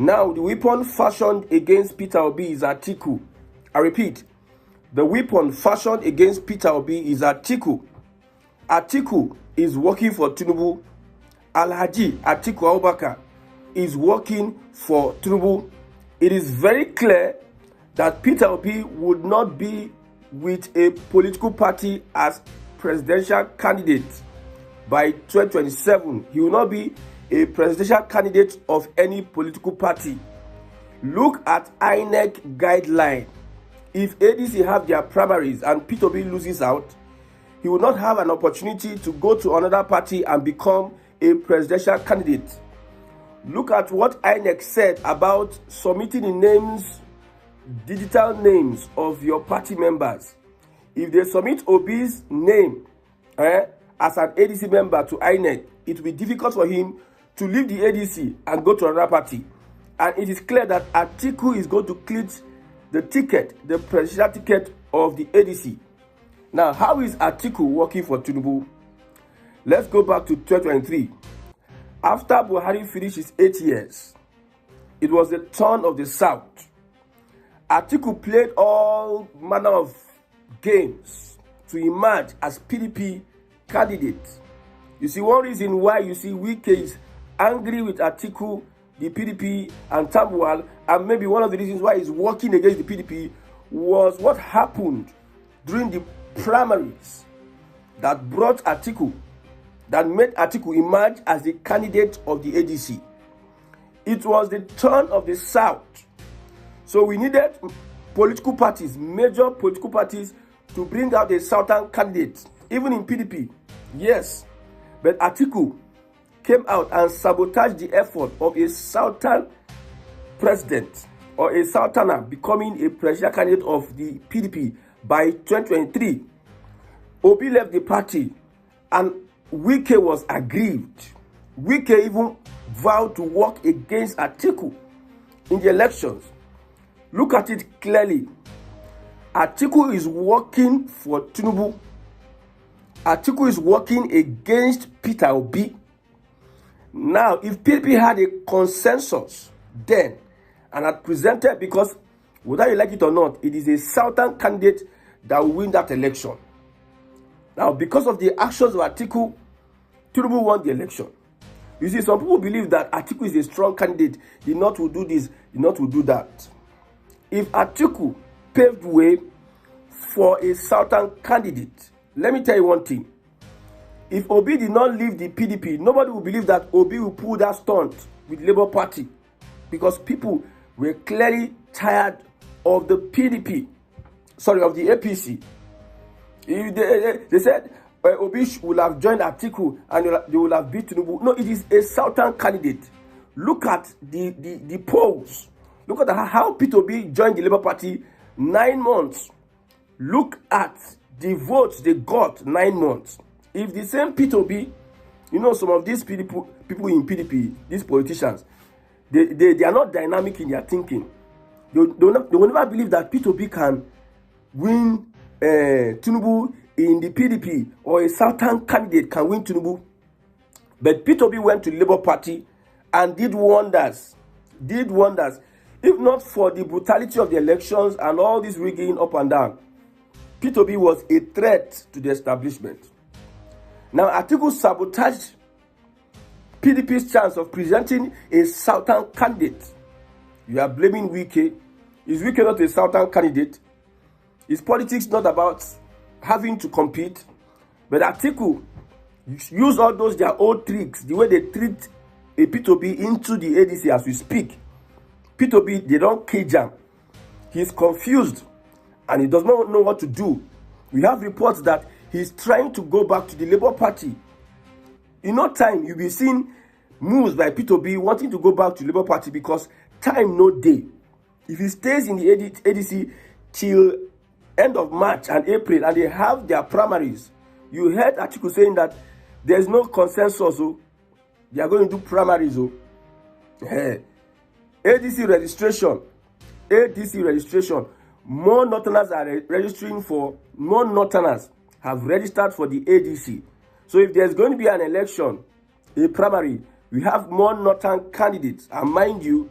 Now, the weapon fashioned against Peter Obi is Atiku. I repeat, the weapon fashioned against Peter Obi is Atiku. Atiku is working for Tinubu. Alhaji Atiku Abubakar is working for Tinubu. It is very clear that Peter Obi would not be with a political party as presidential candidate by 2027. He will not be a presidential candidate of any political party. Look at INEC guideline. If ADC have their primaries and Peter Obi loses out, he will not have an opportunity to go to another party and become a presidential candidate. Look at what INEC said about submitting the names, digital names of your party members. If they submit Obi's name as an ADC member to INEC, it will be difficult for him to leave the ADC and go to another party. And it is clear that Atiku is going to clinch the ticket, the presidential ticket of the ADC. Now, how is Atiku working for Tinubu? Let's go back to 2023. After Buhari finished his 8 years, it was the turn of the South. Atiku played all manner of games to emerge as PDP candidate. You see, one reason why you see Wike is angry with Atiku, the PDP, and Tambuwal, and maybe one of the reasons why he's working against the PDP was what happened during the primaries that brought Atiku, that made Atiku emerge as the candidate of the ADC. It was the turn of the South. So we needed political parties, major political parties, to bring out a Southern candidate, even in PDP. Yes, but Atiku came out and sabotaged the effort of a Southern president or a Southerner becoming a presidential candidate of the PDP by 2023. Obi left the party and Wike was aggrieved. Wike even vowed to work against Atiku in the elections. Look at it clearly. Atiku is working for Tinubu. Atiku is working against Peter Obi. Now, if PDP had a consensus then and had presented, because whether you like it or not, it is a Southern candidate that will win that election. Now, because of the actions of Atiku, Tinubu won the election. You see, some people believe that Atiku is a strong candidate. The North will do this, the North will do that. If Atiku paved way for a Southern candidate, let me tell you one thing. If Obi did not leave the PDP, nobody will believe that Obi will pull that stunt with Labour Party, because people were clearly tired of the PDP, of the APC. They said Obi will have joined Atiku and they will have beat Tinubu. No, it is a Southern candidate. Look at the polls. Look at how Peter Obi joined the Labour Party 9 months. Look at the votes they got 9 months. If the same Peter Obi, some of these people in PDP, these politicians, they are not dynamic in their thinking. They will never believe that Peter Obi can win Tinubu in the PDP, or a Southern candidate can win Tinubu. But Peter Obi went to the Labour Party and did wonders. If not for the brutality of the elections and all this rigging up and down, Peter Obi was a threat to the establishment. Now, Atiku sabotaged PDP's chance of presenting a Southern candidate. You are blaming Wike. Is Wike not a Southern candidate? Is politics not about having to compete? But Atiku use all those their old tricks, the way they treat a Peter Obi into the ADC as we speak. Peter Obi, they don't cage him. He's confused and he does not know what to do. We have reports that he's trying to go back to the Labour Party. In no time, you'll be seeing moves by Peter Obi wanting to go back to the Labour Party because time no day. If he stays in the ADC till end of March and April and they have their primaries, you heard Atiku saying that there's no consensus. They are going to do primaries. ADC registration. More Northerners are registering for, more Northerners have registered for the ADC. So if there's going to be an election, a primary, we have more Northern candidates. And mind you,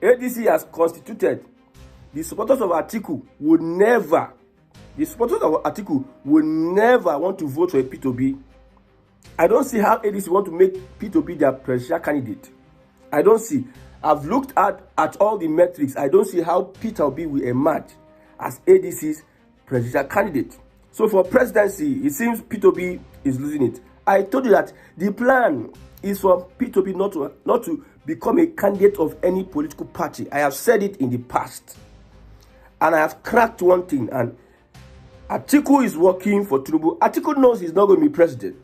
ADC has constituted. The supporters of Atiku would never, want to vote for a P2B. I don't see how ADC want to make P2B their presidential candidate. I don't see. I've looked at all the metrics. I don't see how Peter Obi will emerge as ADC's presidential candidate. So for presidency, it seems P2B is losing it. I told you that the plan is for P2B not to become a candidate of any political party. I have said it in the past. And I have cracked one thing. And Atiku is working for Tinubu. Atiku knows he's not going to be president.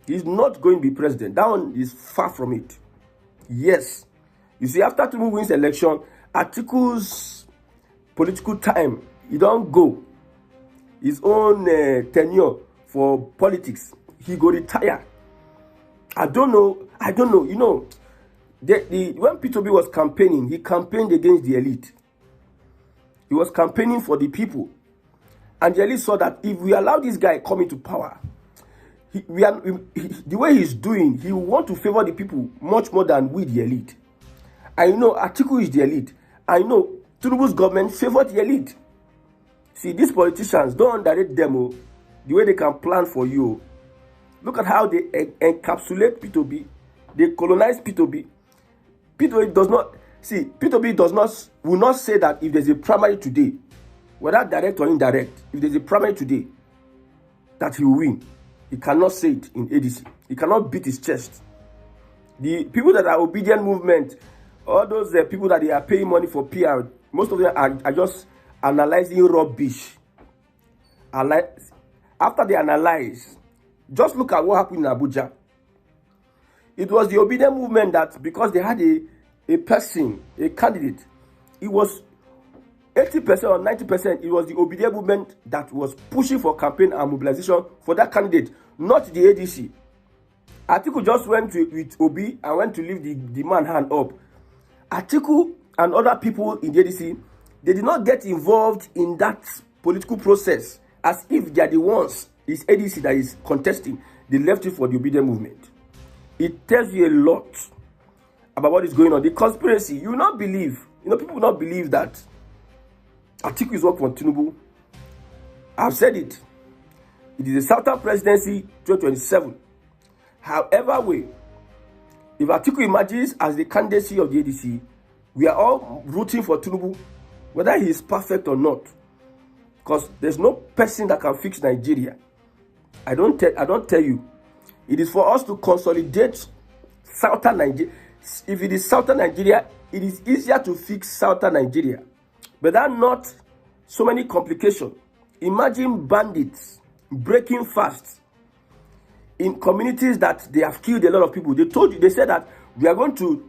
He's not going to be president. That one is far from it. Yes. You see, after Tinubu wins the election, Atiku's political time, he don't go. His own tenure for politics, he go retire. I don't know. You know, when P2B was campaigning, he campaigned against the elite. He was campaigning for the people. And the elite saw that if we allow this guy come into power, the way he's doing, he will want to favor the people much more than we, the elite. I know Atiku is the elite. I know Tinubu's government favored the elite. See, these politicians, don't underrate them, the way they can plan for you. Look at how they encapsulate P2B. They colonize P2B. P2B does not, see, P2B will not say that if there's a primary today, whether direct or indirect, if there's a primary today, that he will win. He cannot say it in ADC. He cannot beat his chest. The people that are obedient movement, all those people that they are paying money for PR, most of them are just analyzing rubbish. After they analyze, just look at what happened in Abuja. It was the obedient movement that, because they had a person, a candidate, it was 80% or 90%, it was the obedient movement that was pushing for campaign and mobilization for that candidate, not the ADC. Atiku just went with Obi and went to leave the man hand up. Atiku and other people in the ADC, they did not get involved in that political process as if they are the ones, it's ADC that is contesting. They left it for the obedient movement. It tells you a lot about what is going on. The conspiracy, you will not believe, people will not believe that Atiku is working for Tinubu. I've said it. It is a Southern presidency 2027. However way, if Atiku emerges as the candidacy of the ADC, we are all rooting for Tinubu, whether he is perfect or not. Because there's no person that can fix Nigeria. I don't tell you. It is for us to consolidate Southern Nigeria. If it is Southern Nigeria, it is easier to fix Southern Nigeria. But there are not so many complications. Imagine bandits breaking fast in communities that they have killed a lot of people. They said that we are going to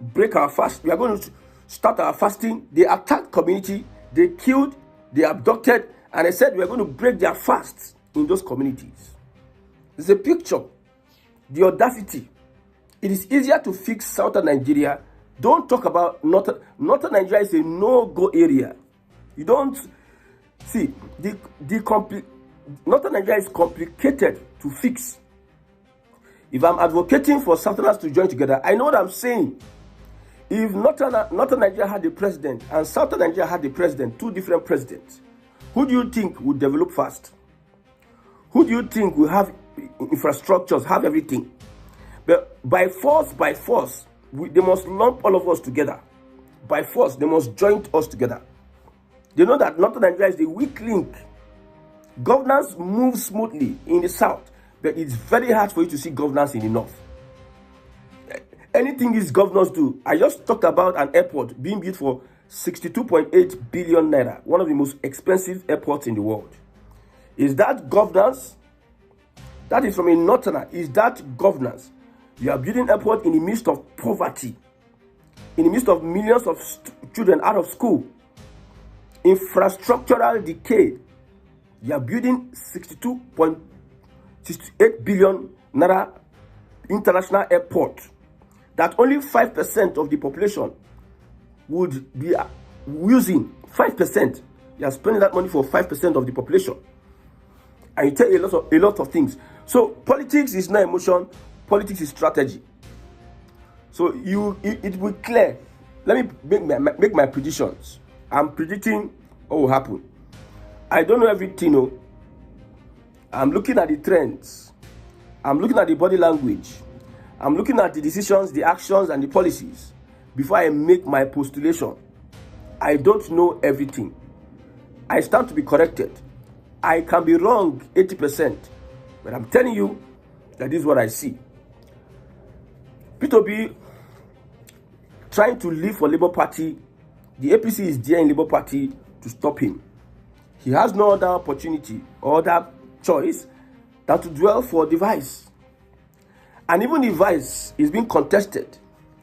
break our fast. We are going to start our fasting. They attacked community. They killed, they abducted, and they said we are going to break their fasts in those communities. It's a picture. The audacity. It is easier to fix Southern Nigeria. Don't talk about Northern Nigeria is a no-go area. You don't see Northern Nigeria is complicated to fix. If I'm advocating for Southerners to join together, I know what I'm saying. If Northern Nigeria had a president and Southern Nigeria had a president, two different presidents, who do you think would develop fast? Who do you think will have infrastructures, have everything? But by force, they must lump all of us together. By force, they must join us together. They know that Northern Nigeria is the weak link. Governance moves smoothly in the south, but it's very hard for you to see governance in the north. Anything these governors do, I just talked about an airport being built for 62.8 billion naira, one of the most expensive airports in the world. Is that governance? That is from a northerner. Is that governance? You are building an airport in the midst of poverty, in the midst of millions of children out of school, infrastructural decay. You are building 62.68 billion naira international airport that only 5% of the population would be using. 5%. You are spending that money for 5% of the population. And you tell a lot of things. So politics is not emotion. Politics is strategy. So it will be clear let me make my predictions. I'm predicting what will happen. I don't know everything. No. I'm looking at the trends. I'm looking at the body language. I'm looking at the decisions, the actions, and the policies before I make my postulation. I don't know everything. I stand to be corrected. I can be wrong 80%, but I'm telling you that this is what I see. Peter Obi trying to leave for Labour Party. The APC is there in Labour Party to stop him. He has no other opportunity or other choice than to dwell for the vice. And even the vice is being contested.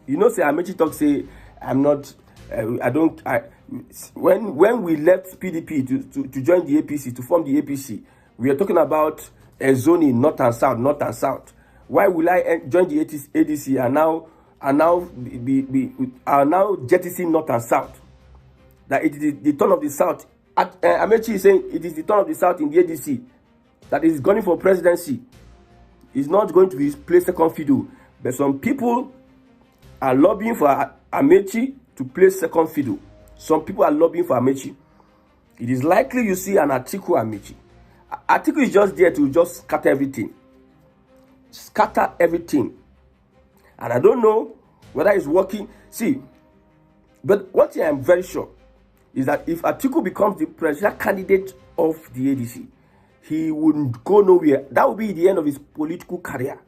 You know, say Amechi talk say, I'm not, when we left PDP to join the APC, to form the APC, we are talking about a zoning, north and south, north and south. Why will I join the ADC and now jettison north and south? That it is the turn of the south. Amechi is saying it is the turn of the south in the ADC. That is going for presidency. It's not going to be play second fiddle. But some people are lobbying for Amechi to play second fiddle. Some people are lobbying for Amechi. It is likely you see an Atiku Amechi. Atiku is just there to just scatter everything. Scatter everything. And I don't know whether it's working. See, but one thing I'm very sure is that if Atiku becomes the presidential candidate of the ADC, he wouldn't go nowhere. That will be the end of his political career.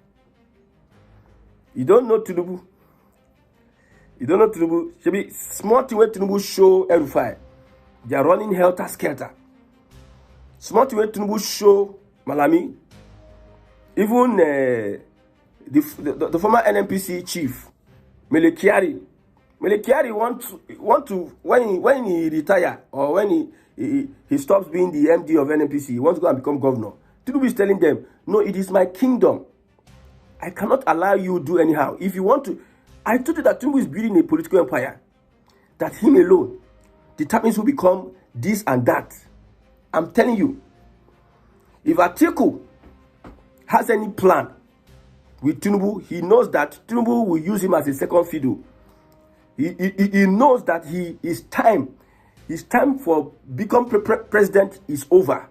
You don't know Tinubu. You don't know Tinubu. Should be small thing when Tinubu show Erufai. They are running helter-skelter. Small thing when Tinubu show Malami. Even the former NNPC chief, Melekiari want to when he retire or when he stops being the MD of NNPC, he wants to go and become governor. Tinubu is telling them, no, it is my kingdom. I cannot allow you to do anyhow. If you want to, I told you that Tinubu is building a political empire. That him alone determines who become this and that. I'm telling you, if Atiku has any plan with Tinubu, he knows that Tinubu will use him as a second fiddle. He knows that his time for become president is over.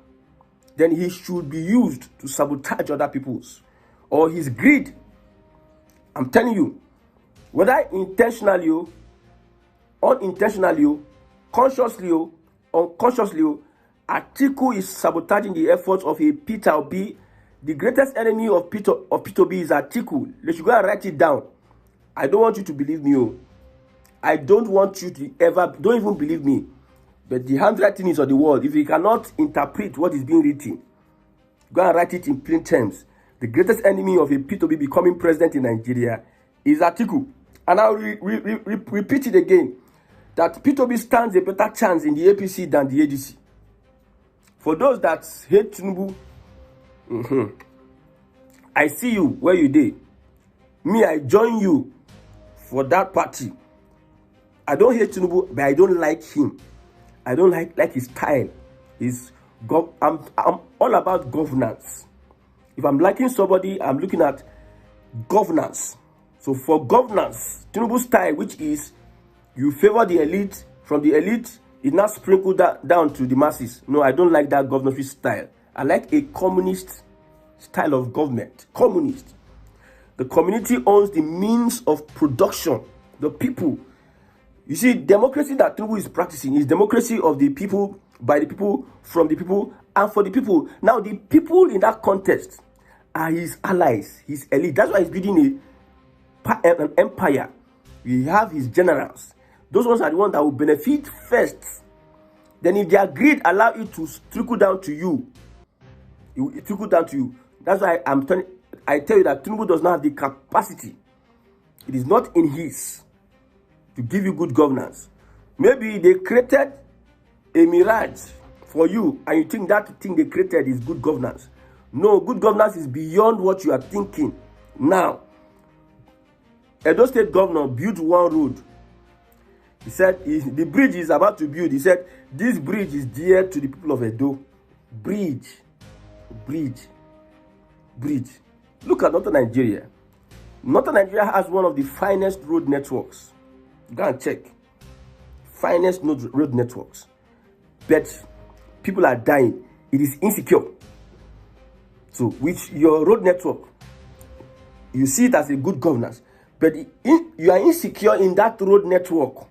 Then he should be used to sabotage other people's or his greed. I'm telling you, whether intentionally or unintentionally, consciously or unconsciously, Atiku is sabotaging the efforts of a Peter Obi. The greatest enemy of Peter Obi is Atiku. Let you go and write it down. I don't want you to believe me. I don't want you to don't even believe me. But the handwriting is on the wall. If you cannot interpret what is being written, go and write it in plain terms. The greatest enemy of a Peter Obi becoming president in Nigeria is Atiku. And I'll repeat it again, that Peter Obi stands a better chance in the APC than the ADC. For those that hate Tinubu, I see you where you did. Me, I join you for that party. I don't hate Tinubu, but I don't like him. I don't like his style. I'm all about governance. If I'm liking somebody, I'm looking at governance. So for governance, Tinubu's style, which is you favor the elite, from the elite, it not sprinkled down to the masses. No, I don't like that governorship style. I like a communist style of government. Communist. The community owns the means of production. The people. You see, democracy that Tinubu is practicing is democracy of the people, by the people, from the people, and for the people. Now, the people in that context are his allies, his elite. That's why he's building an empire. We have his generals. Those ones are the ones that will benefit first. Then if their greed allow it to trickle down to you, it will trickle down to you. That's why I tell you that Tinubu does not have the capacity. It is not in his to give you good governance. Maybe they created a mirage for you and you think that thing they created is good governance. No, good governance is beyond what you are thinking. Now, Edo State governor built one road. He said the bridge is about to build. He said this bridge is dear to the people of Edo. Bridge. Look at Northern Nigeria. Northern Nigeria has one of the finest road networks. Go and check. finest road networks, but people are dying. It is insecure. So with your road network, you see it as a good governance, but you are insecure in that road network.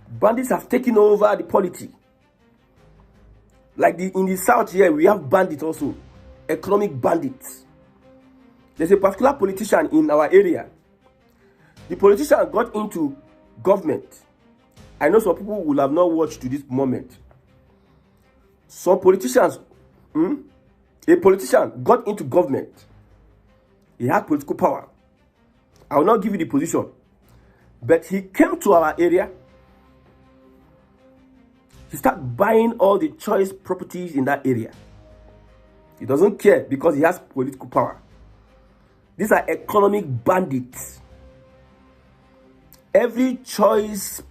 Bandits have taken over the polity. Like in the south here, we have bandits also, economic bandits. There's a particular politician in our area. The politician got into government. I know some people will have not watched to this moment. Some politicians, a politician got into government. He had political power. I will not give you the position. But he came to our area. He started buying all the choice properties in that area. He doesn't care because he has political power. These are economic bandits. Every choice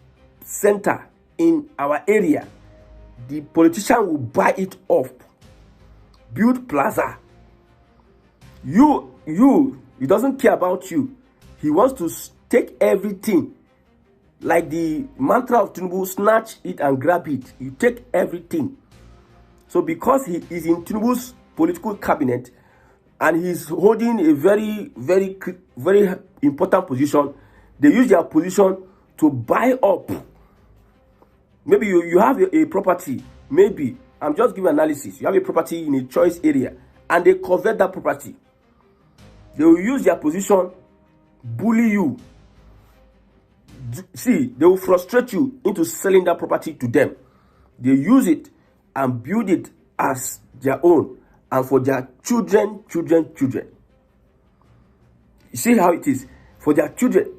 center in our area, the politician will buy it up, build plaza. He doesn't care about you. He wants to take everything. Like the mantra of Tinubu, snatch it and grab it. You take everything. So because he is in Tinubu's political cabinet and he's holding a very, very, very important position, they use their position to buy up. Maybe you have a property. Maybe, I'm just giving analysis. You have a property in a choice area and they convert that property. They will use their position, bully you. See, they will frustrate you into selling that property to them. They use it and build it as their own and for their children. You see how it is? For their children.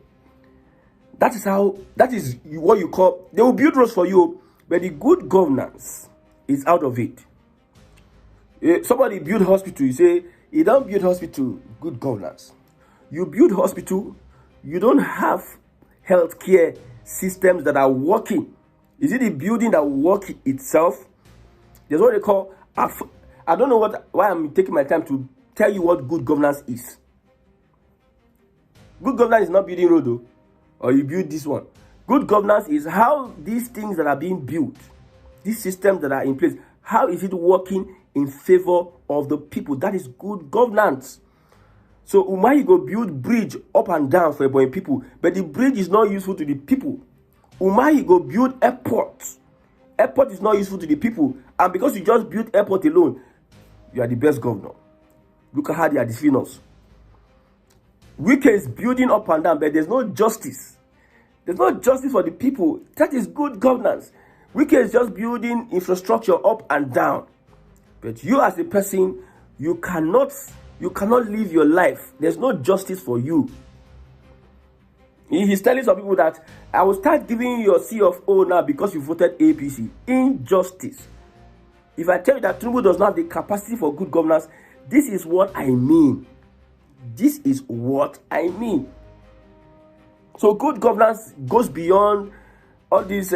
That is what you call, they will build roads for you, but the good governance is out of it. Somebody build hospital, you say, you don't build hospital, good governance. You build hospital, you don't have healthcare systems that are working. Is it the building that works itself? There's what they call, I don't know why I'm taking my time to tell you what good governance is. Good governance is not building road though, or you build this one. Good governance is how these things that are being built, these systems that are in place, how is it working in favor of the people? That is good governance. So Umahi go build bridge up and down for Ebonyi people, but the bridge is not useful to the people. Umahi go build airport. Airport is not useful to the people, and because you just built airport alone, you are the best governor. Look at how they are deceiving us. Wike is building up and down, but there's no justice. There's no justice for the people. That is good governance. Wike is just building infrastructure up and down, but you as a person, you cannot live your life. There's no justice for you. He's telling some people that I will start giving you your C of O now because you voted APC. Injustice. If I tell you that Tinubu does not have the capacity for good governance, this is what I mean. This is what I mean. So good governance goes beyond all these.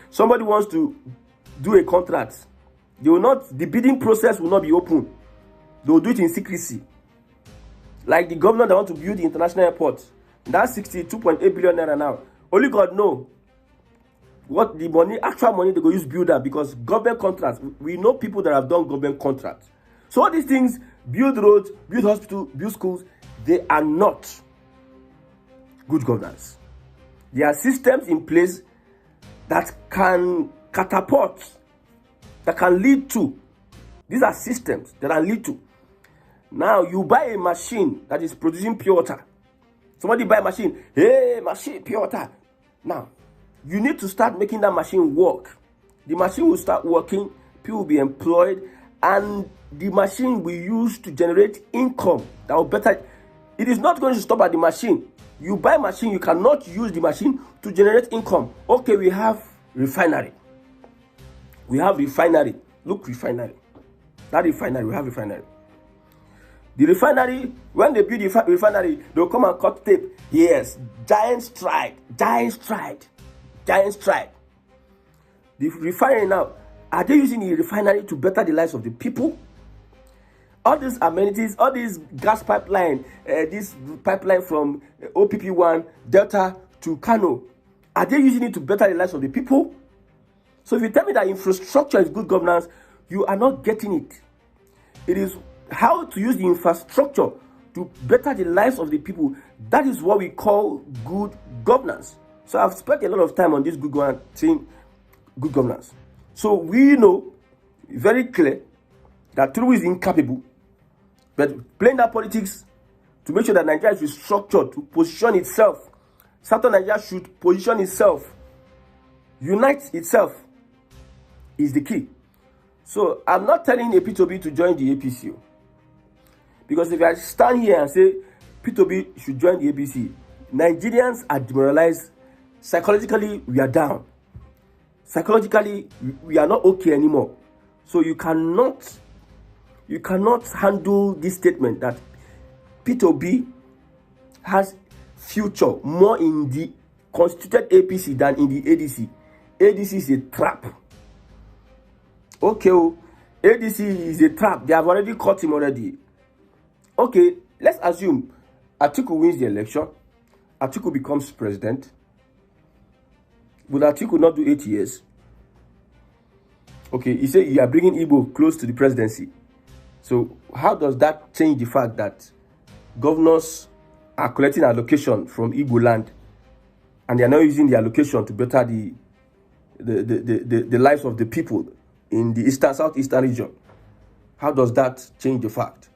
Somebody wants to do a contract. The bidding process will not be open. They will do it in secrecy. Like the governor that want to build the international airport. That's 62.8 billion naira now. Only God knows what the money, actual money they go use build that, because government contracts, we know people that have done government contracts. So all these things, build roads, build hospitals, build schools, they are not good governance. There are systems in place that can catapult, that can lead to. These are systems that can lead to. Now, you buy a machine that is producing pure water. Somebody buy a machine. Hey, machine, pure water. Now, you need to start making that machine work. The machine will start working, people will be employed, and the machine will use to generate income that will better. It is not going to stop at the machine. You buy a machine, you cannot use the machine to generate income. Okay, we have refinery. We have refinery. Look, refinery. That refinery, we have refinery. The refinery, when they build the refinery, they'll come and cut tape. Yes, giant strike. The refinery now, are they using the refinery to better the lives of the people? All these amenities, all these gas pipeline, this pipeline from OPP1, Delta to Kano, are they using it to better the lives of the people? So if you tell me that infrastructure is good governance, you are not getting it. It is how to use the infrastructure to better the lives of the people. That is what we call good governance. So I've spent a lot of time on this good governance, saying good governance. So we know very clear that Tinubu is incapable, but playing that politics to make sure that Nigeria is restructured to position itself. Southern Nigeria should position itself, unite itself, is the key. So I'm not telling a P2B to join the APC. Because if I stand here and say P2B should join the APC, Nigerians are demoralized. Psychologically, we are down. Psychologically, we are not okay anymore. So you cannot handle this statement that P2B has future more in the constituted APC than in the ADC. ADC is a trap. Okay, ADC is a trap. They have already caught him already. Okay, let's assume Atiku wins the election. Atiku becomes president. Will Atiku not do 8 years? Okay, he said you are bringing Igbo close to the presidency. So how does that change the fact that governors are collecting allocation from Igbo land and they are not using the allocation to better the lives of the people in the southeastern region? How does that change the fact?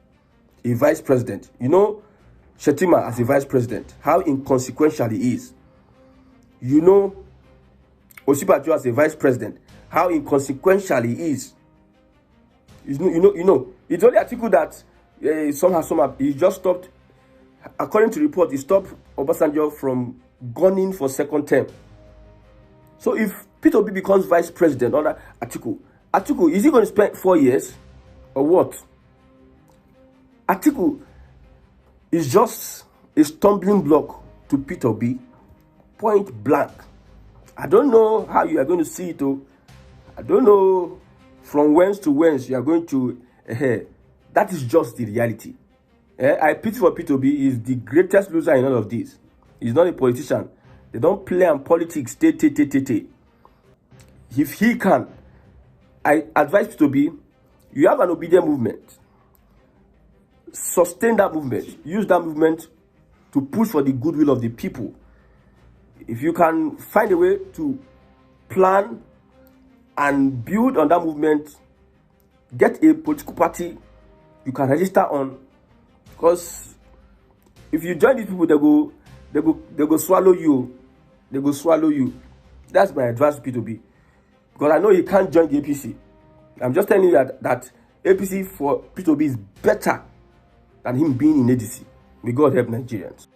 A vice president, you know, Shetima as a vice president, how inconsequential he is. You know, Osibajo as a vice president, how inconsequential he is. You know, it's only Atiku that somehow he just stopped. According to report, he stopped Obasanjo from gunning for second term. So if P2B becomes vice president under Atiku, is he going to spend 4 years or what? Atiku is just a stumbling block to P2B, point blank. I don't know how you are going to see it. I don't know from whence to whence you are going to. That is just the reality. I pity for P2B. He is the greatest loser in all of this. He's not a politician. They don't play on politics. If he can, I advise P2B, you have an obedient movement. Sustain that movement. Use that movement to push for the goodwill of the people. If you can find a way to plan and build on that movement, get a political party you can register on. Because if you join these people, they go swallow you. They go swallow you. That's my advice to P2B. Because I know you can't join the APC. I'm just telling you that APC for P2B is better than him being in ADC. May God help Nigerians.